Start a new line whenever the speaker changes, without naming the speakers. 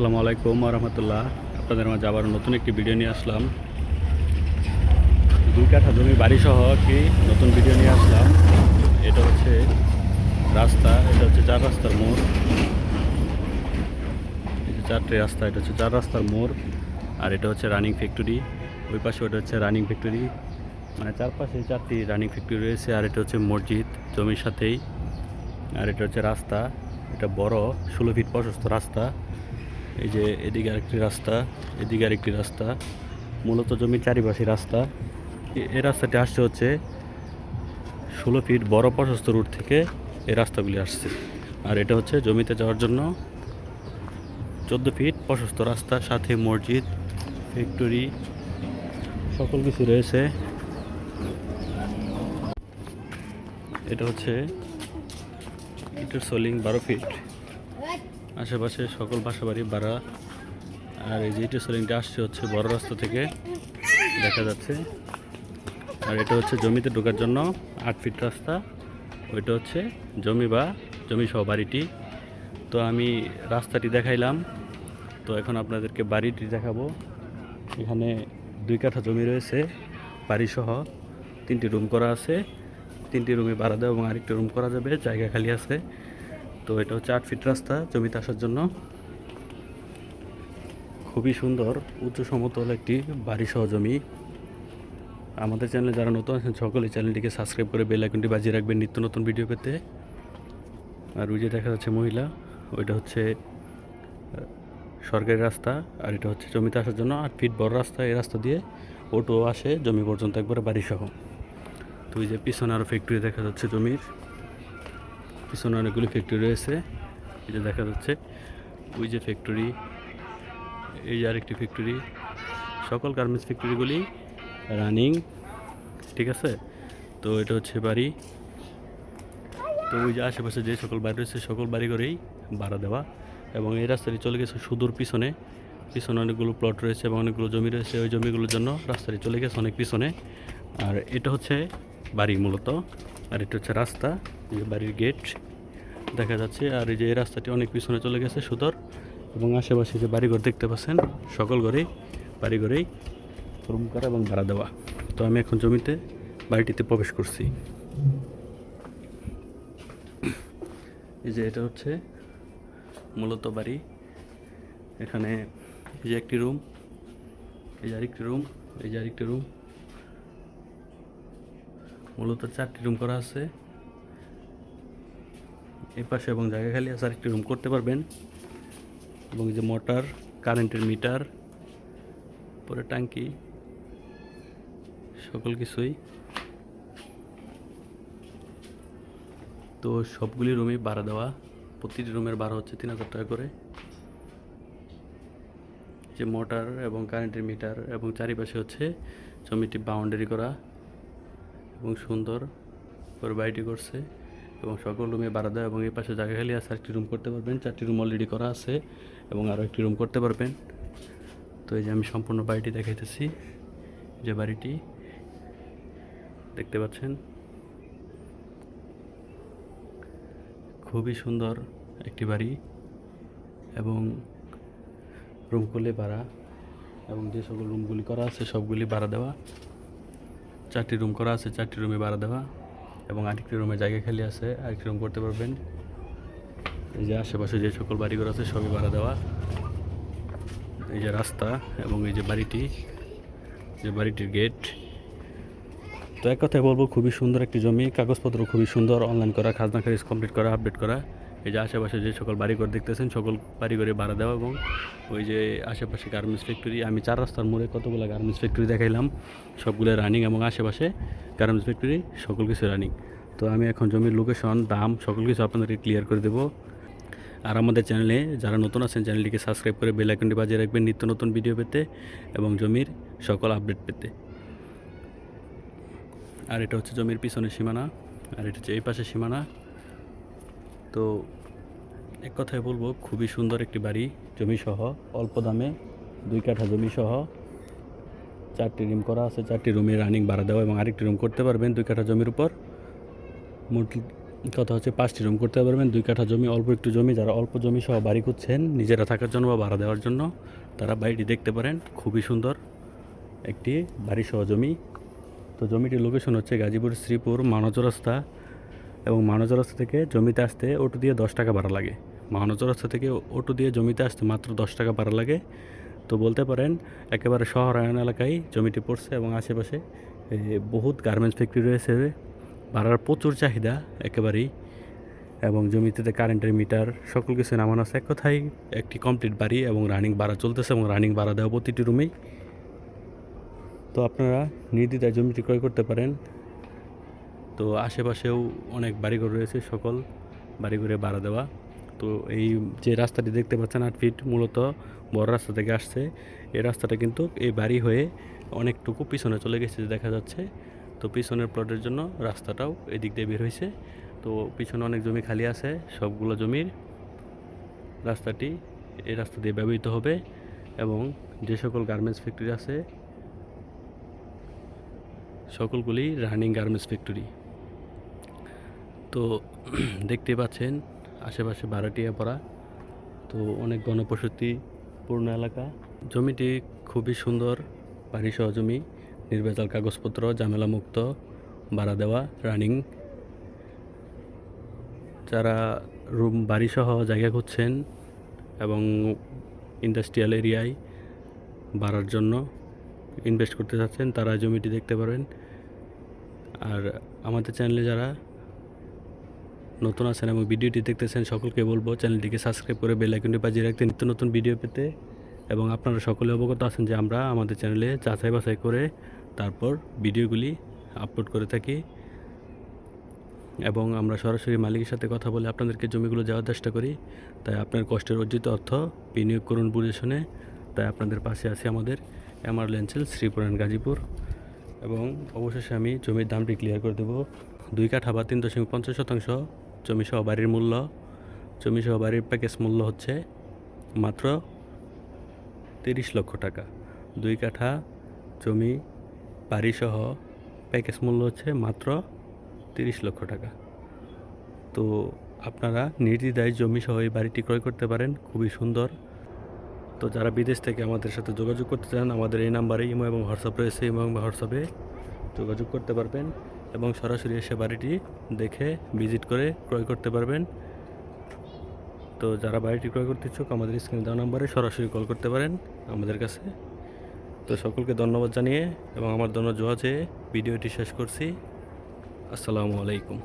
আসসালামু আলাইকুম রহমতুল্লাহ। আপনাদের মাঝে আবার নতুন একটি ভিডিও নিয়ে আসলাম। 2 কাঠা জমি বাড়ি সহ কি নতুন ভিডিও নিয়ে আসলাম। এটা হচ্ছে রাস্তা, এটা হচ্ছে 4 রাস্তার মোড়। এই যে 4টি রাস্তা, এটা হচ্ছে 4 রাস্তার মোড়। আর এটা হচ্ছে রানিং ফ্যাক্টরি। ওই পাশে ওটা হচ্ছে রানিং ফ্যাক্টরি, মানে চারপাশে 4টি রানিং ফ্যাক্টরি রয়েছে। আর এটা হচ্ছে মসজিদ জমির সাথেই। আর এটা হচ্ছে রাস্তা, এটা বড় 16 ফিট প্রশস্ত রাস্তা। এই যে এদিকে আরেকটি রাস্তা, এদিকে আরেকটি রাস্তা, মূলত জমির চারিপাশে রাস্তা। এই রাস্তাটি আসছে হচ্ছে 16 ফিট বড় প্রশস্ত রুট থেকে এই রাস্তাগুলি আসছে। আর এটা হচ্ছে জমিতে যাওয়ার জন্য 14 ফিট প্রশস্ত রাস্তা, সাথে মসজিদ, ফ্যাক্টরি, সকল কিছু রয়েছে। এটা হচ্ছে ইটের সোলিং 12 ফিট, আশেপাশে সকল বাসাবাড়ি ভাড়া। আর এই যে ইটের সোলিংটা আসছে হচ্ছে বড় রাস্তা থেকে, দেখা যাচ্ছে। আর এটা হচ্ছে জমিতে ঢোকার জন্য 8 ফিট রাস্তা। ওইটা হচ্ছে জমি সহ বাড়িটি। তো আমি রাস্তাটি দেখাইলাম, তো এখন আপনাদেরকে বাড়িটি দেখাবো। এখানে 2 কাঠা জমি রয়েছে, বাড়ি সহ 3টি রুম করা আছে। 3টি রুমে ভাড়া দেওয়া এবং আরেকটি রুম করা যাবে, জায়গা খালি আছে। তো এটা হচ্ছে 8 ফিট রাস্তা জমিতে আসার জন্য। খুবই সুন্দর উঁচু সমতল একটি বাড়ি সহ জমি। আমাদের চ্যানেলে যারা নতুন আছেন সকলে চ্যানেলটিকে সাবস্ক্রাইব করে বেল আইকনটি বাজিয়ে রাখবেন নিত্য নতুন ভিডিও পেতে। আর ওই যে দেখা যাচ্ছে মহিলা, ওইটা হচ্ছে সরকারি রাস্তা। আর এটা হচ্ছে জমিতে আসার জন্য 8 ফিট বড় রাস্তা। এই রাস্তা দিয়ে অটো আসে জমি পর্যন্ত একবারে বাড়ি সহ। তো ওই যে পিছনে আরও ফ্যাক্টরি দেখা যাচ্ছে, জমির পিছনে অনেকগুলি ফ্যাক্টরি রয়েছে। এই যে দেখা যাচ্ছে ওই যে ফ্যাক্টরি, এই যে আরেকটি ফ্যাক্টরি। সকল গার্মেন্টস ফ্যাক্টরিগুলি রানিং, ঠিক আছে। তো এটা হচ্ছে বাড়ি। তো ওই যে আশেপাশে যে সকল বাড়ি রয়েছে সকল বাড়ি করেই ভাড়া দেওয়া। এবং এই রাস্তাটি চলে গেছে সুদূর পিছনে। পিছনে অনেকগুলো প্লট রয়েছে এবং অনেকগুলো জমি রয়েছে। ওই জমিগুলোর জন্য রাস্তাটি চলে গেছে অনেক পিছনে। আর এটা হচ্ছে বাড়ি মূলত। আর এটা হচ্ছে রাস্তা, এই যে বাড়ির গেট দেখা যাচ্ছে। আর এই যে এই রাস্তাটি অনেক পিছনে চলে গেছে সুদূর। এবং আশেপাশে যে বাড়িঘর দেখতে পাচ্ছেন, সকল ঘরেই বাড়িঘরেই রুম করা এবং ভাড়া দেওয়া। তো আমি এখন জমিতে বাড়িটিতে প্রবেশ করছি। এই যে এটা হচ্ছে মূলত বাড়ি। এখানে এই যে একটি রুম, এই যে আরেকটি রুম, এই যে আরেকটি রুম, মূলত 4টি রুম করা আছে এই পাশে। এবং জায়গা খালি আছে, আরেকটি রুম করতে পারবেন। এবং এই যে মোটর, কারেন্টের মিটার, পরে ট্যাঙ্কি, সকল কিছুই। তো সবগুলি রুমই ভাড়া দেওয়া। প্রতিটি রুমের ভাড়া হচ্ছে 3000 টাকা করে। যে মোটর এবং কারেন্টের মিটার, এবং চারিপাশে হচ্ছে জমিটি বাউন্ডারি করা এবং সুন্দর করে বাড়িটি করছে। এবং সকল রুমে ভাড়া দেওয়া। এবং এই পাশে জায়গা খালি আছে, আরেকটি রুম করতে পারবেন। 4টি রুম অলরেডি করা আছে এবং আরও একটি রুম করতে পারবেন। তো এই যে আমি সম্পূর্ণ বাড়িটি দেখাইতেছি। যে বাড়িটি দেখতে পাচ্ছেন, খুবই সুন্দর একটি বাড়ি। এবং রুম করলে ভাড়া, এবং যে সকল রুমগুলি করা আছে সবগুলি ভাড়া দেওয়া। 4টি রুম করা আছে, 4টি রুমে ভাড়া দেওয়া। এবং আরেকটি রুমে জায়গা খালি আছে, আরেকটি রুম করতে পারবেন। এই যে আশেপাশে যে সকল বাড়িঘর আছে সবই ভাড়া দেওয়া। এই যে রাস্তা এবং এই যে বাড়িটি, যে বাড়িটির গেট। তো এক কথায় বলবো খুবই সুন্দর একটি জমি, কাগজপত্র খুবই সুন্দর, অনলাইন করা, খাজনা খারিজ কমপ্লিট করা, আপডেট করা। এই যে আশেপাশে যে সকল বাড়িঘর দেখতেছেন সকল বাড়িঘরে ভাড়া দেওয়া। এবং ওই যে আশেপাশে গার্মেন্টস ফ্যাক্টরি, আমি 4 রাস্তার মোড়ে কতগুলো গার্মেন্টস ফ্যাক্টরি দেখাইলাম, সবগুলো রানিং। এবং আশেপাশে গার্মেন্টস ফ্যাক্টরি সকল কিছু রানিং। তো আমি এখন জমির লোকেশন, দাম, সকল কিছু আপনাদেরকে ক্লিয়ার করে দেবো। আর আমাদের চ্যানেলে যারা নতুন আছেন চ্যানেলটিকে সাবস্ক্রাইব করে বেল আইকনটি বাজিয়ে রাখবেন নিত্য নতুন ভিডিও পেতে এবং জমির সকল আপডেট পেতে। আর এটা হচ্ছে জমির পিছনের সীমানা, আর এটা হচ্ছে এই পাশের সীমানা। তো এক কথায় বলবো খুবই সুন্দর একটি বাড়ি, জমি সহ, অল্প দামে 2 কাঠা জমি সহ 4টি রুম করা আছে। 4টি রুমে রানিং ভাড়া দেওয়া এবং আরেকটি রুম করতে পারবেন 2 কাঠা জমির উপর। কথা হচ্ছে 5টি রুম করতে পারবেন। 2 কাঠা জমি, অল্প একটু জমি, যারা অল্প জমি সহ বাড়ি করছেন নিজেরা থাকার জন্য বা ভাড়া দেওয়ার জন্য, তারা বাড়িটি দেখতে পারেন। খুবই সুন্দর একটি বাড়ি সহ জমি। তো জমিটির লোকেশন হচ্ছে গাজীপুর শ্রীপুর মানজ রাস্তা, এবং মানজ রাস্তা থেকে জমিতে আসতে অটো দিয়ে 10 টাকা ভাড়া লাগে। মানজ রাস্তা থেকে অটো দিয়ে জমিতে আসতে মাত্র 10 টাকা ভাড়া লাগে। তো বলতে পারেন একেবারে শহরায়ন এলাকায় জমিটি পড়ছে, এবং আশেপাশে বহুত গার্মেন্টস ফ্যাক্টরি রয়েছে, ভাড়ার প্রচুর চাহিদা একেবারেই, এবং জমিতে কারেন্টের মিটার সকল কিছু নামানো আছে। এক কথায় একটি কমপ্লিট বাড়ি, এবং রানিং ভাড়া চলতেছে, এবং রানিং ভাড়া দেওয়া প্রতিটি রুমেই। তো আপনারা নির্দ্বিধায় জমিটি ক্রয় করতে পারেন। তো আশেপাশেও অনেক বাড়িঘর রয়েছে, সকল বাড়িঘরে ভাড়া দেওয়া। তো এই যে রাস্তাটি দেখতে পাচ্ছেন 8 ফিট, মূলত বড় রাস্তা থেকে আসছে। এই রাস্তাটা কিন্তু এই বাড়ি হয়ে অনেকটুকু পিছনে চলে গেছে দেখা যাচ্ছে। তো পিছনের প্লটের জন্য রাস্তাটাও এদিক দিয়ে বের হয়েছে। তো পিছনে অনেক জমি খালি আছে, সবগুলো জমির রাস্তাটি এই রাস্তা দিয়ে ব্যবহৃত হবে, এবং যে সকল গার্মেন্টস ফ্যাক্টরি আছে সকলগুলি রানিং গার্মেন্টস ফ্যাক্টরি। তো দেখতে পাচ্ছেন আশেপাশে ভাড়াটিয়া পড়া, তো অনেক ঘনবসতিপূর্ণ এলাকা। জমিটি খুবই সুন্দর, বাড়ি সহ জমি, নির্ভেজাল কাগজপত্র, ঝামেলা মুক্ত, ভাড়া দেওয়া, রানিং। যারা রুম বাড়ি সহ জায়গা খুঁজছেন এবং ইন্ডাস্ট্রিয়াল এরিয়ায় ভাড়ার জন্য ইনভেস্ট করতে চাচ্ছেন, তারা জমিটি দেখতে পারেন। আর আমাদের চ্যানেলে যারা নতুন আছেন এবং ভিডিওটি দেখতেছেন, সকলকে বলবো চ্যানেলটিকে সাবস্ক্রাইব করে বেল আইকনটি বাজিয়ে রাখতে নিত্য নতুন ভিডিও পেতে। এবং আপনারা সকলে অবগত আছেন যে আমরা আমাদের চ্যানেলে যাচাই বাছাই করে তারপর ভিডিওগুলি আপলোড করে থাকি, এবং আমরা সরাসরি মালিকের সাথে কথা বলে আপনাদেরকে জমিগুলো দেওয়ার চেষ্টা করি। তাই আপনার কষ্টের অর্জিত অর্থ বিনিয়োগ করুন বুঝে শুনে। তাই আপনাদের পাশে আছে আমাদের MR land Sreepur and Gazipur. এবং অবশেষে আমি জমির দামটি ক্লিয়ার করে দেবো। 2 কাঠা বা 3.50% জমি সহ বাড়ির মূল্য, জমি সহ বাড়ির প্যাকেজ মূল্য হচ্ছে মাত্র 30 লক্ষ টাকা। 2 কাঠা জমি বাড়ি সহ প্যাকেজ মূল্য হচ্ছে মাত্র 30 লক্ষ টাকা। তো আপনারা নির্দ্বিধায় জমি সহ এই বাড়িটি ক্রয় করতে পারেন, খুবই সুন্দর। তো যারা বিদেশ থেকে আমাদের সাথে যোগাযোগ করতে চান, আমাদের এই নাম্বারে ইমো এবং হোয়াটসঅ্যাপ রয়েছে, ইমো এবং হোয়াটসঅ্যাপে যোগাযোগ করতে পারবেন, এবং সরাসরি এসে বাড়িটি দেখে ভিজিট করে ক্রয় করতে পারবেন। তো যারা বাড়িটি ক্রয় করতে ইচ্ছুক, আমাদের স্ক্রিনে দেওয়া নাম্বারে সরাসরি কল করতে পারেন আমাদের কাছে। তো সকলকে ধন্যবাদ জানিয়ে এবং আমার জন্য জোয়া চেয়ে ভিডিওটি শেষ করছি। আসসালামু আলাইকুম।